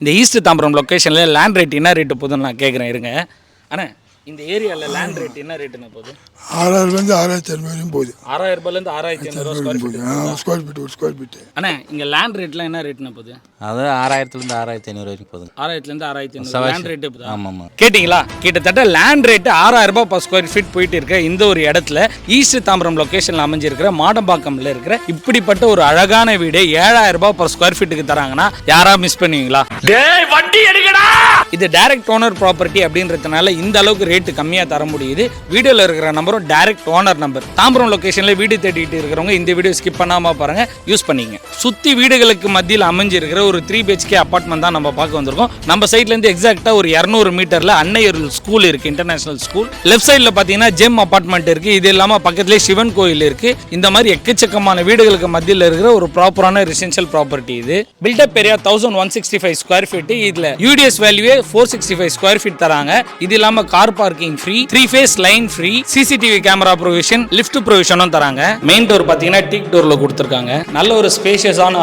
இந்த ஈஸ்ட் தாம்பரம் லொக்கேஷனில் land rate என்ன ரேட்டு போதுன்னு நான் கேட்குறேன் இருங்க. ஆனால் இந்த ஏரியாவில் லேண்ட் ரேட் என்ன ரேட்டுன்னு போகுது? 6000 6500 வரையும் போகுது. 6000 6500 ஸ்கொயர் ஃபீட் ஒரு ஸ்கொயர் ஃபீட். ஆனால் இங்கே லேண்ட் ரேட்லாம் என்ன ரேட்டுன்னு போகுது? அது 6000 6500 வரைக்கும் போகுது. 6000 6500 லேண்ட் ரேட்டு போகுது. ஆமாம். கேட்டிங்களா? கிட்டத்தட்ட land rate 6000 per square feet போயிட்டு இருக்க இந்த ஒரு இடத்துல ஈஸ்ட் தாம்பரம் லொக்கேஷனில் அமைஞ்சிருக்கிற மாடம்பாக்கம்ல இருக்கிற இப்படிப்பட்ட ஒரு அழகான வீடு 7000 per ஸ்கொயர் ஃபீட்டுக்கு தராங்கன்னா யாரா மிஸ் பண்ணுவீங்களா? இது டைரக்ட் ஓனர் ப்ராப்பர்ட்டி அப்படின்றதுனால இந்த அளவுக்கு ரேட்டு கம்மியாக தர முடியுது. வீடியோவில் இருக்கிற நம்பரும் டைரக்ட் ஓனர் நம்பர். தாம்பரம் லொக்கேஷனில் வீடு தேடிட்டு இருக்கிறவங்க இந்த வீடியோ ஸ்கிப் பண்ணாமல் பாருங்க, யூஸ் பண்ணிங்க. சுற்றி வீடுகளுக்கு மத்தியில் அமைஞ்சிருக்கிற ஒரு 3 BHK அப்பார்ட்மெண்ட் தான் நம்ம பார்க்க வந்திருக்கோம். நம்ம சைட்லேருந்து எக்ஸாக்டாக ஒரு 200 மீட்டரில் அன்னையர் ஸ்கூல் இருக்குது, இன்டர்நேஷனல் ஸ்கூல். லெஃப்ட் சைடில் பார்த்தீங்கன்னா ஜெம் அப்பார்ட்மெண்ட் இருக்குது. இது இல்லாமல் பக்கத்துலேயே சிவன் கோயில் இருக்குது. இந்த மாதிரி எக்கச்சக்கமான வீடுகளுக்கு மத்தியில் இருக்கிற ஒரு ப்ராப்பரான ரெசிடென்ஷியல் ப்ராப்பர்ட்டி இது. Built up area 1165 square feet. இதில் யூடிஎஸ் வேல்யூவே 465 ஸ்கொயர் ஃபீட் தராங்க. இது இல்லாம car parking free, 3 phase line free, CCTV camera provision, lift ப்ரொவிஷனும் தராங்க. மெயின் டோர் பாத்தீங்கன்னா டீக் டோர்ல கொடுத்துருக்காங்க. நல்ல ஒரு ஸ்பேஷியஸான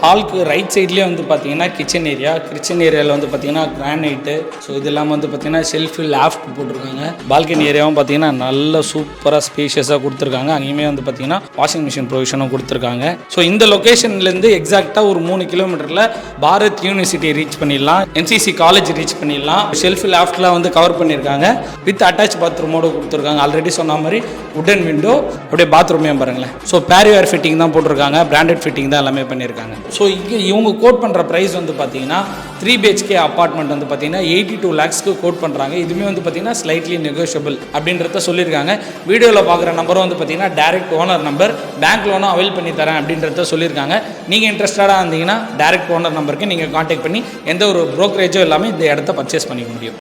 ஹாலுக்கு ரைட் சைட்லயே வந்து பாத்தீங்கன்னா கிச்சன் ஏரியா. கிச்சன் ஏரியாவில் வந்து பாத்தீங்கன்னா கிரானைட்டு. ஸோ இது இல்லாமல் வந்து பாத்தீங்கன்னா ஷெல்ஃப் லாஃப்ட் போட்டிருக்காங்க. பால்கனி ஏரியாவும் பாத்தீங்கன்னா நல்ல சூப்பராக ஸ்பேஷியஸாக கொடுத்துருக்காங்க. அங்கேயுமே வந்து பாத்தீங்கன்னா வாஷிங் மிஷின் ப்ரொவிஷனும் கொடுத்துருக்காங்க. ஸோ இந்த லொகேஷன்லேருந்து எக்ஸாக்டாக ஒரு 3 கிலோமீட்டரில் பாரத் யூனிவர்சிட்டி ரீச் பண்ணிடலாம், என்சிசி காலேஜ் ரீச் பண்ணிடலாம். ஷெல்ஃப் லாஃப்ட்லாம் வந்து கவர் பண்ணியிருக்காங்க. வித் அட்டாச் பாத்ரூமோடு கொடுத்துருக்காங்க. ஆல்ரெடி சொன்ன மாதிரி உடன் விண்டோ, அப்படியே பாத்ரூமே பாருங்களேன். ஸோ பேரிவேர் ஃபிட்டிங் தான் போட்டிருக்காங்க, பிராண்டட் ஃபிட்டிங் தான் எல்லாமே பண்ணியிருக்காங்க. ஸோ இங்கே இவங்க கோட் பண்ணுற ப்ரைஸ் வந்து பார்த்தீங்கன்னா 3 BHK அப்பார்ட்மெண்ட் வந்து பார்த்தீங்கன்னா 82 lakhsக்கு கோட் பண்ணுறாங்க. இதுவுமே வந்து பார்த்தீங்கன்னா ஸ்லைட்லி நெகோஷியபிள் அப்படின்றத சொல்லியிருக்காங்க. வீடியோவில் பார்க்குற நம்பரும் வந்து பார்த்தீங்கன்னா டைரக்ட் ஓனர் நம்பர். பேங்க் லோனும் அவைல் பண்ணி தரேன் அப்படின்றத சொல்லியிருக்காங்க. நீங்கள் இன்ட்ரெஸ்டடாக இருந்தீங்கன்னா டைரக்ட் ஓனர் நம்பருக்கு நீங்கள் கான்டாக்ட் பண்ணி எந்த ஒரு ப்ரோக்கரேஜோ இல்லாமல் இந்த இடத்த பர்ச்சேஸ் பண்ணிக்க முடியும்.